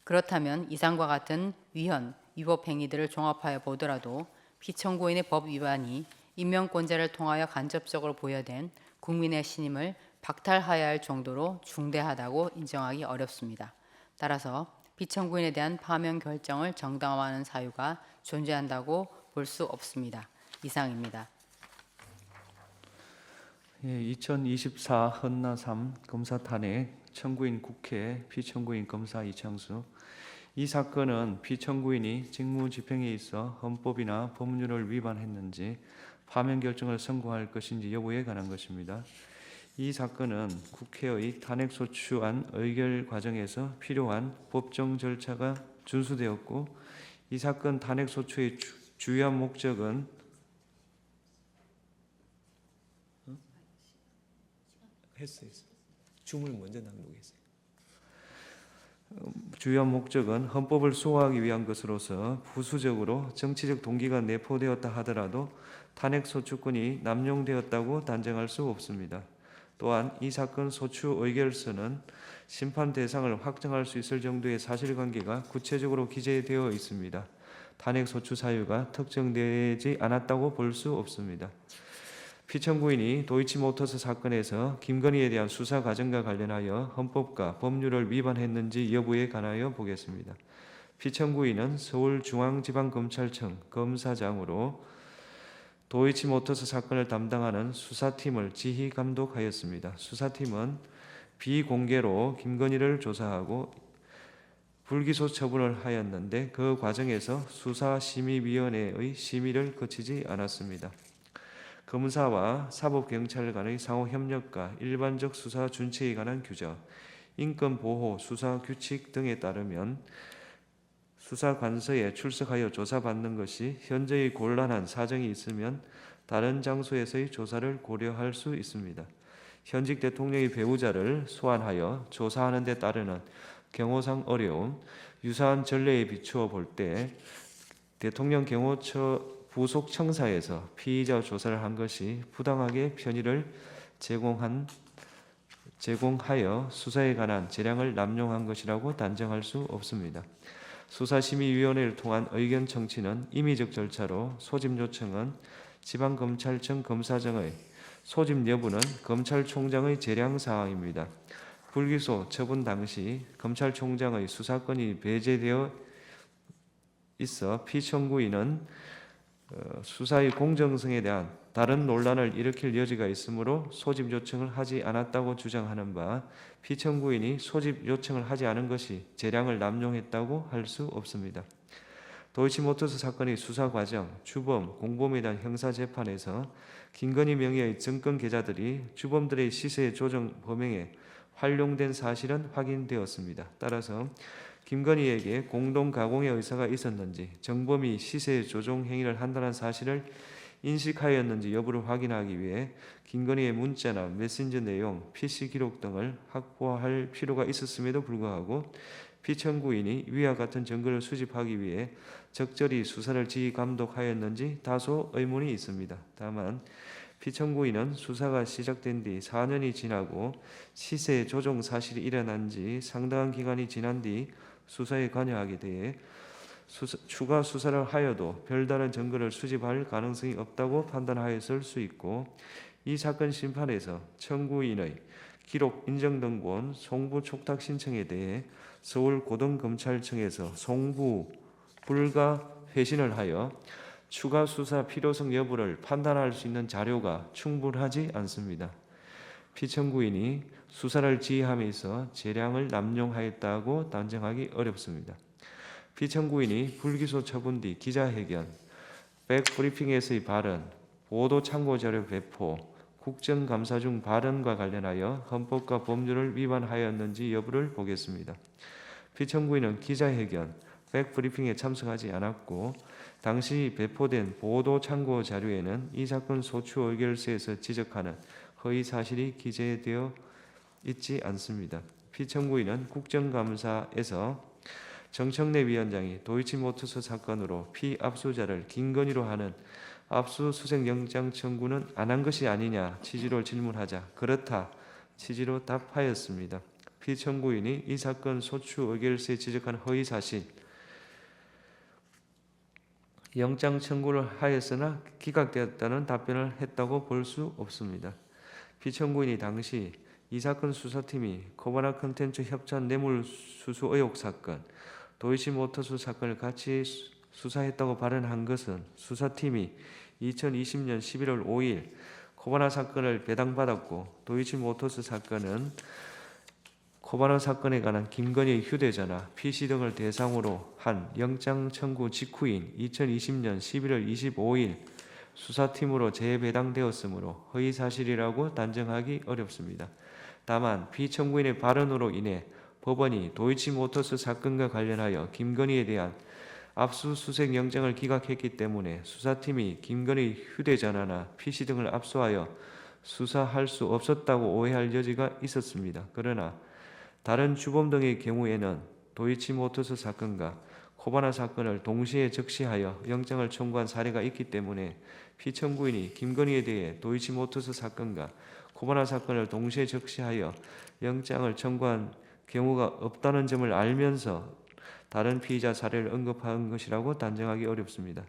S3: 그렇다면 이상과 같은 위헌, 위법 행위들을 종합하여 보더라도 피청구인의 법 위반이 임명권자를 통하여 간접적으로 부여된 국민의 신임을 박탈하여야 할 정도로 중대하다고 인정하기 어렵습니다. 따라서 피청구인에 대한 파면 결정을 정당화하는 사유가 존재한다고 볼 수 없습니다. 이상입니다.
S1: 2024 헌나 3 검사 탄핵 청구인 국회 피청구인 검사 이창수. 이 사건은 피청구인이 직무 집행에 있어 헌법이나 법률을 위반했는지 파면 결정을 선고할 것인지 여부에 관한 것입니다. 이 사건은 국회의 탄핵소추안 의결 과정에서 필요한 법정 절차가 준수되었고 이 사건 탄핵소추의 주요한 목적은
S4: 했어요. 줌을 먼저 낭독했어요.
S1: 주요한 목적은 헌법을 수호하기 위한 것으로서 부수적으로 정치적 동기가 내포되었다 하더라도 탄핵소추권이 남용되었다고 단정할 수 없습니다. 또한 이 사건 소추 의결서는 심판 대상을 확정할 수 있을 정도의 사실관계가 구체적으로 기재되어 있습니다. 탄핵소추 사유가 특정되지 않았다고 볼 수 없습니다. 피청구인이 도이치모터스 사건에서 김건희에 대한 수사 과정과 관련하여 헌법과 법률을 위반했는지 여부에 관하여 보겠습니다. 피청구인은 서울중앙지방검찰청 검사장으로 도이치모터스 사건을 담당하는 수사팀을 지휘 감독하였습니다. 수사팀은 비공개로 김건희를 조사하고 불기소 처분을 하였는데 그 과정에서 수사심의위원회의 심의를 거치지 않았습니다. 검사와 사법경찰 간의 상호협력과 일반적 수사 준칙에 관한 규정, 인권보호 수사 규칙 등에 따르면 수사관서에 출석하여 조사받는 것이 현재의 곤란한 사정이 있으면 다른 장소에서의 조사를 고려할 수 있습니다. 현직 대통령의 배우자를 소환하여 조사하는 데 따르는 경호상 어려움, 유사한 전례에 비추어 볼 때 대통령 경호처 부속 청사에서 피의자 조사를 한 것이 부당하게 편의를 제공하여 수사에 관한 재량을 남용한 것이라고 단정할 수 없습니다. 수사심의위원회를 통한 의견 청취는 임의적 절차로 소집 요청은 지방검찰청 검사장의 소집 여부는 검찰총장의 재량사항입니다. 불기소 처분 당시 검찰총장의 수사권이 배제되어 있어 피청구인은 수사의 공정성에 대한 다른 논란을 일으킬 여지가 있으므로 소집 요청을 하지 않았다고 주장하는 바 피청구인이 소집 요청을 하지 않은 것이 재량을 남용했다고 할 수 없습니다. 도이치모터스 사건의 수사 과정, 주범, 공범에 대한 형사재판에서 김건희 명의의 증권 계좌들이 주범들의 시세 조정 범행에 활용된 사실은 확인되었습니다. 따라서 김건희에게 공동 가공의 의사가 있었는지 정범이 시세 조종 행위를 한다는 사실을 인식하였는지 여부를 확인하기 위해 김건희의 문자나 메신저 내용, PC 기록 등을 확보할 필요가 있었음에도 불구하고 피청구인이 위와 같은 증거를 수집하기 위해 적절히 수사를 지휘 감독하였는지 다소 의문이 있습니다. 다만 피청구인은 수사가 시작된 뒤 4년이 지나고 시세 조정 사실이 일어난 지 상당한 기간이 지난 뒤 수사에 관여하게 돼 추가 수사를 하여도 별다른 증거를 수집할 가능성이 없다고 판단하였을 수 있고, 이 사건 심판에서 청구인의 기록 인정등본 송부 촉탁 신청에 대해 서울고등검찰청에서 송부 불가 회신을 하여 추가 수사 필요성 여부를 판단할 수 있는 자료가 충분하지 않습니다. 피청구인이 수사를 지휘함에 있어 재량을 남용하였다고 단정하기 어렵습니다. 피청구인이 불기소 처분 뒤 기자회견, 백브리핑에서의 발언, 보도 참고 자료 배포, 국정감사 중 발언과 관련하여 헌법과 법률을 위반하였는지 여부를 보겠습니다. 피청구인은 기자회견, 백브리핑에 참석하지 않았고 당시 배포된 보도 참고 자료에는 이 사건 소추 의결서에서 지적하는 허위 사실이 기재되어 있지 않습니다. 피청구인은 국정감사에서 정청래 위원장이 도이치모터스 사건으로 피압수자를 김건희로 하는 압수수색 영장 청구는 안 한 것이 아니냐 취지로 질문하자 그렇다 취지로 답하였습니다. 피청구인이 이 사건 소추 의결서에 지적한 허위 사실, 영장 청구를 하였으나 기각되었다는 답변을 했다고 볼 수 없습니다. 피청구인이 당시 이 사건 수사팀이 코바나 컨텐츠 협찬 뇌물수수 의혹 사건, 도이치모터스 사건을 같이 수사했다고 발언한 것은 수사팀이 2020년 11월 5일 코바나 사건을 배당받았고 도이치모터스 사건은 코바나 사건에 관한 김건희의 휴대전화, PC 등을 대상으로 한 영장 청구 직후인 2020년 11월 25일 수사팀으로 재배당되었으므로 허위사실이라고 단정하기 어렵습니다. 다만 피청구인의 발언으로 인해 법원이 도이치모터스 사건과 관련하여 김건희에 대한 압수수색 영장을 기각했기 때문에 수사팀이 김건희 휴대전화나 PC 등을 압수하여 수사할 수 없었다고 오해할 여지가 있었습니다. 그러나 다른 주범 등의 경우에는 도이치모터스 사건과 코바나 사건을 동시에 적시하여 영장을 청구한 사례가 있기 때문에 피청구인이 김건희에 대해 도이치모터스 사건과 코바나 사건을 동시에 적시하여 영장을 청구한 경우가 없다는 점을 알면서 다른 피의자 사례를 언급한 것이라고 단정하기 어렵습니다.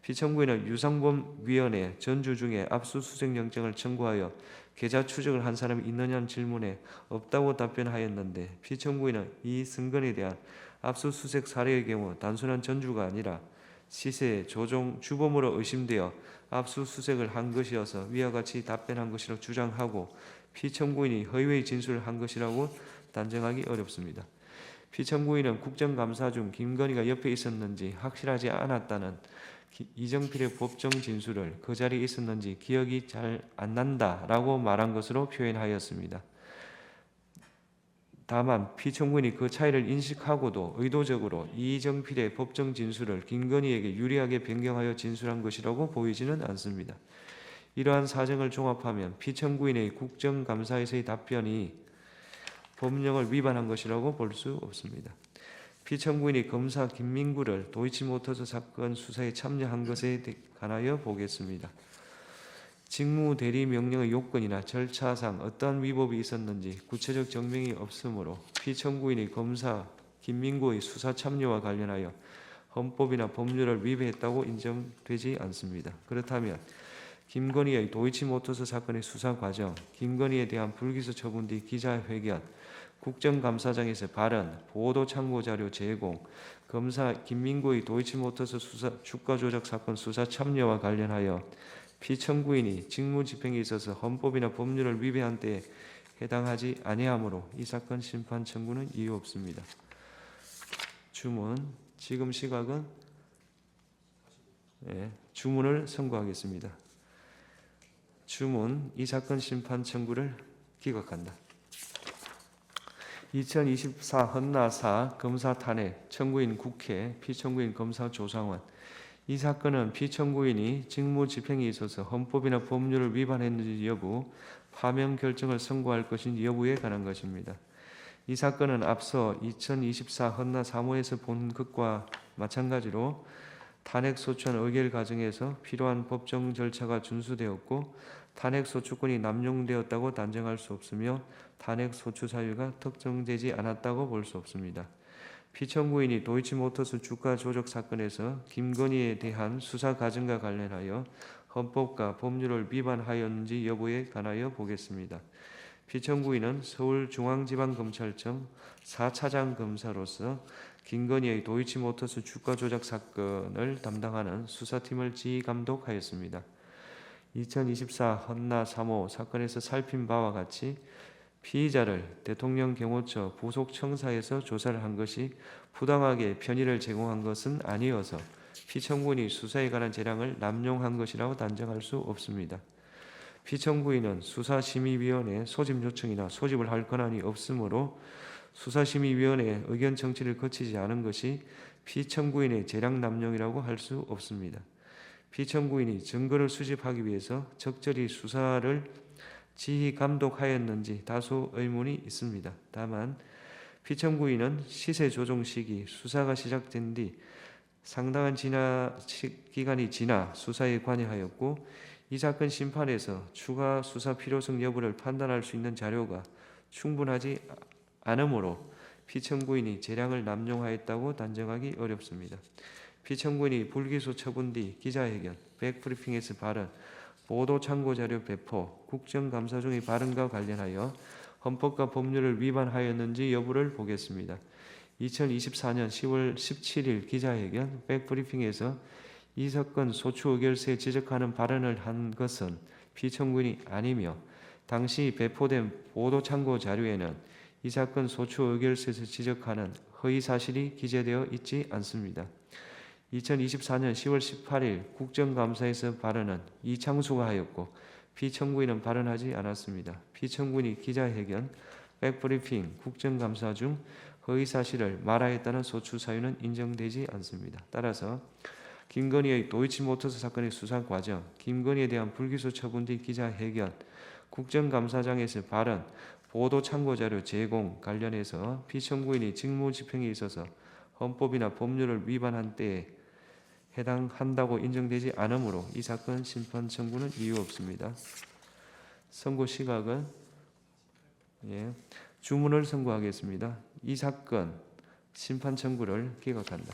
S1: 피청구인은 유상범위원회 전주 중에 압수수색 영장을 청구하여 계좌 추적을 한 사람이 있느냐는 질문에 없다고 답변하였는데, 피청구인은 이 승건에 대한 압수수색 사례의 경우 단순한 전주가 아니라 시세 조종 주범으로 의심되어 압수수색을 한 것이어서 위와 같이 답변한 것이라고 주장하고 피청구인이 허위의 진술을 한 것이라고 단정하기 어렵습니다. 피청구인은 국정감사 중 김건희가 옆에 있었는지 확실하지 않았다는 이정필의 법정 진술을 그 자리에 있었는지 기억이 잘 안 난다라고 말한 것으로 표현하였습니다. 다만 피청구인이 그 차이를 인식하고도 의도적으로 이정필의 법정 진술을 김건희에게 유리하게 변경하여 진술한 것이라고 보이지는 않습니다. 이러한 사정을 종합하면 피청구인의 국정감사에서의 답변이 법령을 위반한 것이라고 볼 수 없습니다. 피청구인이 검사 김민구를 도이치모터스 사건 수사에 참여한 것에 관하여 보겠습니다. 직무 대리 명령의 요건이나 절차상 어떠한 위법이 있었는지 구체적 증명이 없으므로 피청구인이 검사 김민구의 수사 참여와 관련하여 헌법이나 법률을 위배했다고 인정되지 않습니다. 그렇다면 김건희의 도이치모터스 사건의 수사 과정, 김건희에 대한 불기소 처분 뒤 기자회견, 국정감사장에서 발언, 보도 참고 자료 제공, 검사 김민구의 도이치모터스 수사 주가 조작 사건 수사 참여와 관련하여 피청구인이 직무집행에 있어서 헌법이나 법률을 위배한 때에 해당하지 아니하므로 이 사건 심판 청구는 이유 없습니다. 주문, 지금 시각은 주문을 선고하겠습니다. 주문, 이 사건 심판 청구를 기각한다. 2024 헌나사 검사 탄핵, 청구인 국회, 피청구인 검사 조상원. 이 사건은 피청구인이 직무집행에 있어서 헌법이나 법률을 위반했는지 여부, 파면 결정을 선고할 것인지 여부에 관한 것입니다. 이 사건은 앞서 2024 헌나 사무에서 본 것과 마찬가지로 탄핵소추안 의결 과정에서 필요한 법정 절차가 준수되었고 탄핵소추권이 남용되었다고 단정할 수 없으며 탄핵소추 사유가 특정되지 않았다고 볼 수 없습니다. 피청구인이 도이치모터스 주가 조작 사건에서 김건희에 대한 수사 과정과 관련하여 헌법과 법률을 위반하였는지 여부에 관하여 보겠습니다. 피청구인은 서울중앙지방검찰청 4차장 검사로서 김건희의 도이치모터스 주가 조작 사건을 담당하는 수사팀을 지휘감독하였습니다. 2024 헌나 3호 사건에서 살핀 바와 같이 피의자를 대통령 경호처 부속청사에서 조사를 한 것이 부당하게 편의를 제공한 것은 아니어서 피청구인이 수사에 관한 재량을 남용한 것이라고 단정할 수 없습니다. 피청구인은 수사심의위원회 소집 요청이나 소집을 할 권한이 없으므로 수사심의위원회의 의견 청취를 거치지 않은 것이 피청구인의 재량 남용이라고 할 수 없습니다. 피청구인이 증거를 수집하기 위해서 적절히 수사를 지휘 감독하였는지 다소 의문이 있습니다. 다만 피청구인은 시세 조정 시기 수사가 시작된 뒤 상당한 기간이 지나 수사에 관여하였고 이 사건 심판에서 추가 수사 필요성 여부를 판단할 수 있는 자료가 충분하지 않으므로 피청구인이 재량을 남용하였다고 단정하기 어렵습니다. 피청구인이 불기소 처분 뒤 기자회견, 백브리핑에서 발언, 보도 참고 자료 배포, 국정감사 중의 발언과 관련하여 헌법과 법률을 위반하였는지 여부를 보겠습니다. 2024년 10월 17일 기자회견, 백브리핑에서 이 사건 소추 의결서에 지적하는 발언을 한 것은 피청구인이 아니며 당시 배포된 보도 참고 자료에는 이 사건 소추 의결서에서 지적하는 허위 사실이 기재되어 있지 않습니다. 2024년 10월 18일 국정감사에서 발언은 이창수가 하였고 피청구인은 발언하지 않았습니다. 피청구인이 기자회견, 백브리핑, 국정감사 중 허위 사실을 말하였다는 소추 사유는 인정되지 않습니다. 따라서 김건희의 도이치모터스 사건의 수사 과정, 김건희에 대한 불기소 처분 뒤 기자회견, 국정감사장에서 발언, 보도 참고 자료 제공 관련해서 피청구인이 직무집행에 있어서 헌법이나 법률을 위반한 때에 해당한다고 인정되지 않으므로 이 사건 심판 청구는 이유 없습니다. 선고 시각은 주문을 선고하겠습니다. 이 사건 심판 청구를 기각한다.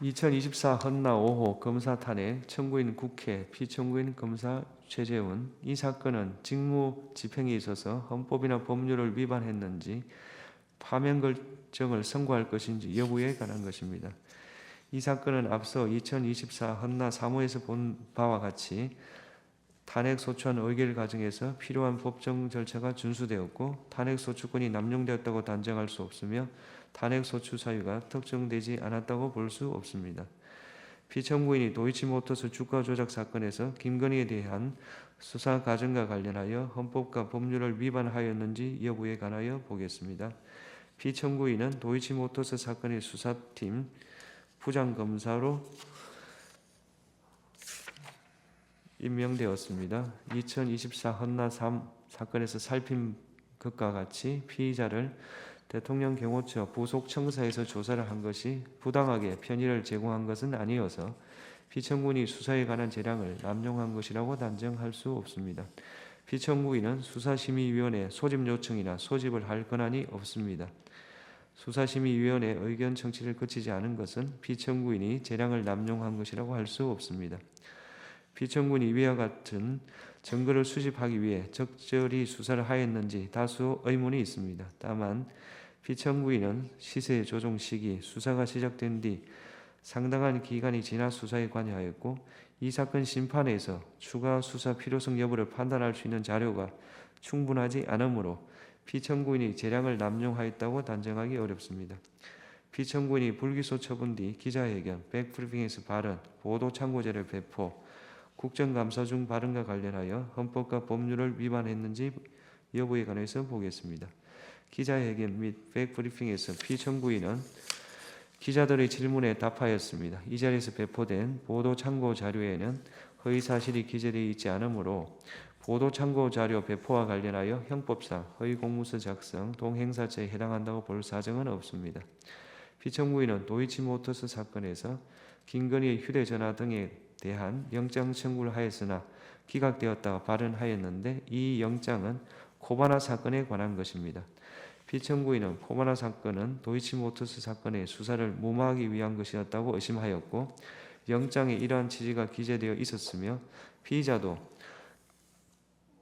S1: 2024 헌나 5호 검사 탄핵 청구인 국회 피청구인 검사 최재훈 이 사건은 직무 집행에 있어서 헌법이나 법률을 위반했는지 파면 결정을 선고할 것인지 여부에 관한 것입니다. 이 사건은 앞서 2024 헌나 3호에서 본 바와 같이 탄핵소추안 의결 과정에서 필요한 법정 절차가 준수되었고 탄핵소추권이 남용되었다고 단정할 수 없으며 탄핵소추 사유가 특정되지 않았다고 볼 수 없습니다. 피청구인이 도이치모터스 주가 조작 사건에서 김건희에 대한 수사 과정과 관련하여 헌법과 법률을 위반하였는지 여부에 관하여 보겠습니다. 피청구인은 도이치모터스 사건의 수사팀 부장검사로 임명되었습니다. 2024 헌나 3 사건에서 살핀 것과 같이 피의자를 대통령 경호처 부속청사에서 조사를 한 것이 부당하게 편의를 제공한 것은 아니어서 피청구인이 수사에 관한 재량을 남용한 것이라고 단정할 수 없습니다. 피청구인은 수사심의위원회 소집 요청이나 소집을 할 권한이 없습니다. 수사심의위원회 의견 청취를 거치지 않은 것은 피청구인이 재량을 남용한 것이라고 할 수 없습니다. 피청구인이 위와 같은 증거를 수집하기 위해 적절히 수사를 하였는지 다수 의문이 있습니다. 다만 피청구인은 시세 조정 시기 수사가 시작된 뒤 상당한 기간이 지나 수사에 관여하였고 이 사건 심판에서 추가 수사 필요성 여부를 판단할 수 있는 자료가 충분하지 않으므로 피청구인이 재량을 남용하였다고 단정하기 어렵습니다. 피청구인이 불기소 처분 뒤 기자회견, 백브리핑에서 발언, 보도 참고자료 배포, 국정감사 중 발언과 관련하여 헌법과 법률을 위반했는지 여부에 관해서 보겠습니다. 기자회견 및 백브리핑에서 피청구인은 기자들의 질문에 답하였습니다. 이 자리에서 배포된 보도 참고 자료에는 허위 사실이 기재되어 있지 않으므로 보도 참고 자료 배포와 관련하여 형법상 허위 공문서 작성, 동행사죄에 해당한다고 볼 사정은 없습니다. 피청구인은 도이치모터스 사건에서 김건희의 휴대전화 등에 대한 영장 청구를 하였으나 기각되었다고 발언하였는데 이 영장은 코바나 사건에 관한 것입니다. 피청구인은 코바나 사건은 도이치모터스 사건의 수사를 무마하기 위한 것이었다고 의심하였고 영장에 이러한 취지가 기재되어 있었으며 피의자도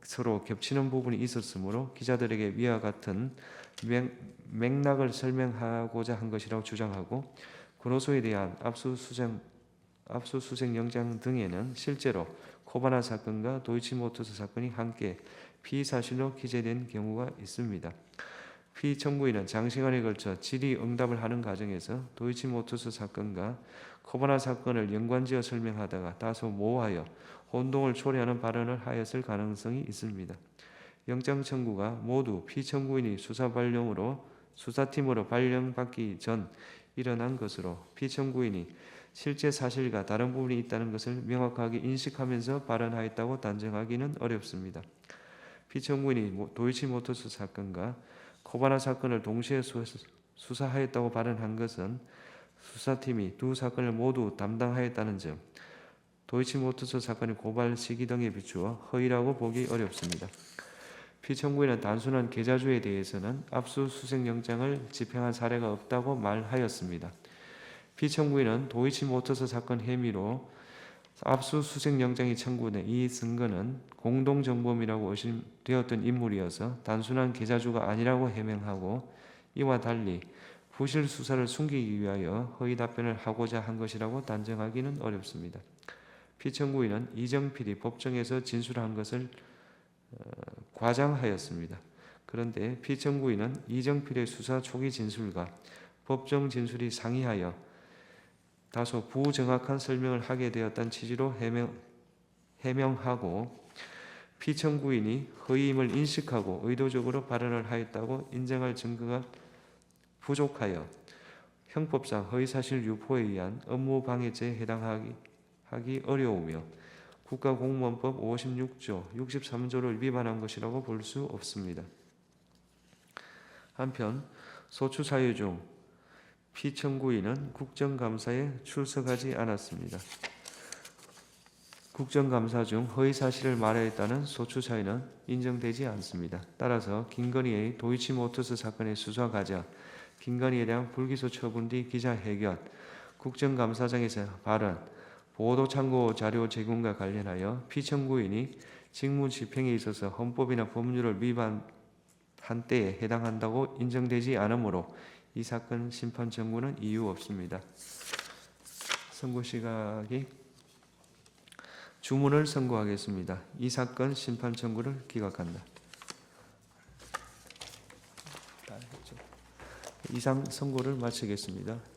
S1: 서로 겹치는 부분이 있었으므로 기자들에게 위와 같은 맥락을 설명하고자 한 것이라고 주장하고 구로소에 대한 압수수색 영장 등에는 실제로 코바나 사건과 도이치모터스 사건이 함께 피사실로 기재된 경우가 있습니다. 피청구인은 장시간에 걸쳐 질의응답을 하는 과정에서 도이치모터스 사건과 코바나 사건을 연관지어 설명하다가 다소 모호하여 혼동을 초래하는 발언을 하였을 가능성이 있습니다. 영장 청구가 모두 피청구인이 수사팀으로 발령받기 전 일어난 것으로 피청구인이 실제 사실과 다른 부분이 있다는 것을 명확하게 인식하면서 발언하였다고 단정하기는 어렵습니다. 피청구인이 도이치모터스 사건과 코바나 사건을 동시에 수사하였다고 발언한 것은 수사팀이 두 사건을 모두 담당하였다는 점, 도이치모터스 사건의 고발 시기 등에 비추어 허위라고 보기 어렵습니다. 피청구인은 단순한 계좌주에 대해서는 압수수색 영장을 집행한 사례가 없다고 말하였습니다. 피청구인은 도이치모터스 사건 혐의로 압수수색 영장이 청구된 이 증거는 공동정범이라고 의심되었던 인물이어서 단순한 계좌주가 아니라고 해명하고 이와 달리 부실 수사를 숨기기 위하여 허위 답변을 하고자 한 것이라고 단정하기는 어렵습니다. 피청구인은 이정필이 법정에서 진술한 것을 과장하였습니다. 그런데 피청구인은 이정필의 수사 초기 진술과 법정 진술이 상이하여 다소 부정확한 설명을 하게 되었다는 취지로 해명하고 피청구인이 허위임을 인식하고 의도적으로 발언을 하였다고 인정할 증거가 부족하여 형법상 허위사실 유포에 의한 업무방해죄에 해당하기 어려우며 국가공무원법 56조, 63조를 위반한 것이라고 볼 수 없습니다. 한편 소추 사유 중 피청구인은 국정감사에 출석하지 않았습니다. 국정감사 중 허위사실을 말하였다는 소추 사유는 인정되지 않습니다. 따라서 김건희의 도이치모터스 사건의 수사 과정, 김건희에 대한 불기소 처분 뒤 기자회견, 국정감사장에서 발언, 보도 참고 자료 제공과 관련하여 피청구인이 직무 집행에 있어서 헌법이나 법률을 위반한 때에 해당한다고 인정되지 않으므로 이 사건 심판 청구는 이유 없습니다. 선고 시각이 주문을 선고하겠습니다. 이 사건 심판 청구를 기각한다. 이상 선고를 마치겠습니다.